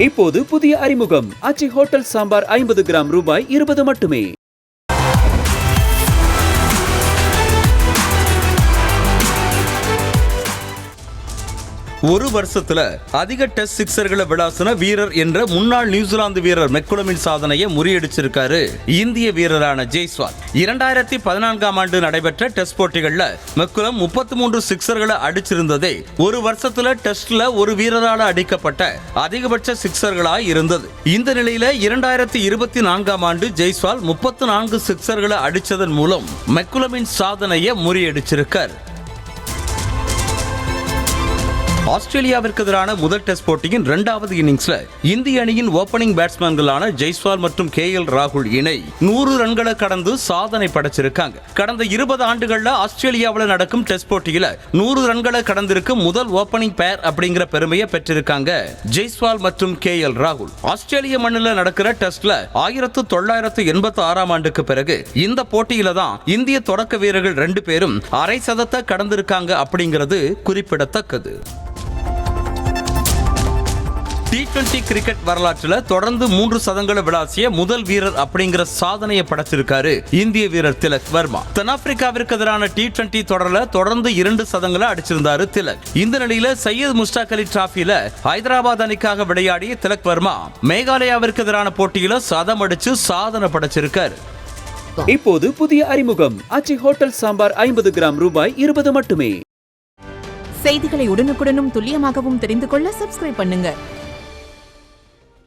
இப்போது புதிய அறிமுகம் அச்சி ஹோட்டல் சாம்பார் 50 கிராம் ரூபாய் 20 மட்டுமே. ஒரு வருஷத்துல அதிக டெஸ்ட் சிக்ஸர்களை விளாசுன வீரர் என்ற முன்னாள் நியூசிலாந்து வீரர் மெக்குலமின் சாதனையை முறியடிச்சிருக்காரு இந்திய வீரரான ஜெய்ஸ்வால். 2014ஆம் ஆண்டு நடைபெற்ற டெஸ்ட் போட்டிகள்ல மெக்குலம் 33 சிக்ஸர்களை அடிச்சிருந்ததே ஒரு வருஷத்துல டெஸ்ட்ல ஒரு வீரரால் அடிக்கப்பட்ட அதிகபட்ச சிக்ஸர்களா இருந்தது. இந்த நிலையில 2024ஆம் ஆண்டு ஜெய்ஸ்வால் 34 சிக்ஸர்களை அடிச்சதன் மூலம் மெக்குலமின் சாதனையை முறியடிச்சிருக்கார். ஆஸ்திரேலியாவிற்கு எதிரான முதல் டெஸ்ட் போட்டியின் 2வது இன்னிங்ஸ்ல இந்திய அணியின் ஓபனிங் பேட்ஸ்மேன்களான ஜெய்ஸ்வால் மற்றும் KL ராகுல் இணை 100 ரன்களை கடந்து சாதனை படைச்சிருக்காங்க. கடந்த 20 ஆண்டுகள்ல ஆஸ்திரேலியாவில் நடக்கும் டெஸ்ட் போட்டியில 100 ரன்களை கடந்திருக்கும் முதல் ஓபனிங் பேர் அப்படிங்கிற பெருமையை பெற்றிருக்காங்க ஜெய்ஸ்வால் மற்றும் KL ராகுல். ஆஸ்திரேலிய மண்ணில் நடக்கிற டெஸ்ட்ல 1986ஆம் ஆண்டுக்கு பிறகு இந்த போட்டியில தான் இந்திய தொடக்க வீரர்கள் 2 பேரும் அரை சதத்தை கடந்திருக்காங்க அப்படிங்கிறது குறிப்பிடத்தக்கது. T20 கிரிக்கெட் வரலாற்றில் தொடர்ந்து 3 சதங்களை விளாசிய முதல் வீரர் அப்படிங்கிற சாதனையை படைச்சிருக்காரு இந்திய வீரர் திலக் வர்மா. தென்னாப்பிரிக்காவிற்கு எதிரான T20 தொடர்ல தொடர்ந்து 2 சதங்களை அடிச்சிருந்தாரு திலக். இந்த நிலையில சையத் முஸ்டாக் அலி டிராபில ஹைதராபாத் அணிக்காக விளையாடிய திலக் வர்மா மேகாலயாவிற்கு எதிரான போட்டியில சதம் அடிச்சு சாதனை படைச்சிருக்காரு. இப்போது புதிய அறிமுகம் அச்சி ஹோட்டல் சாம்பார் 50 கிராம் ரூபாய் 20 மட்டுமே. செய்திகளை உடனுக்குடனும் துல்லியமாகவும் தெரிந்து கொள்ள சப்ஸ்கிரைப் பண்ணுங்க.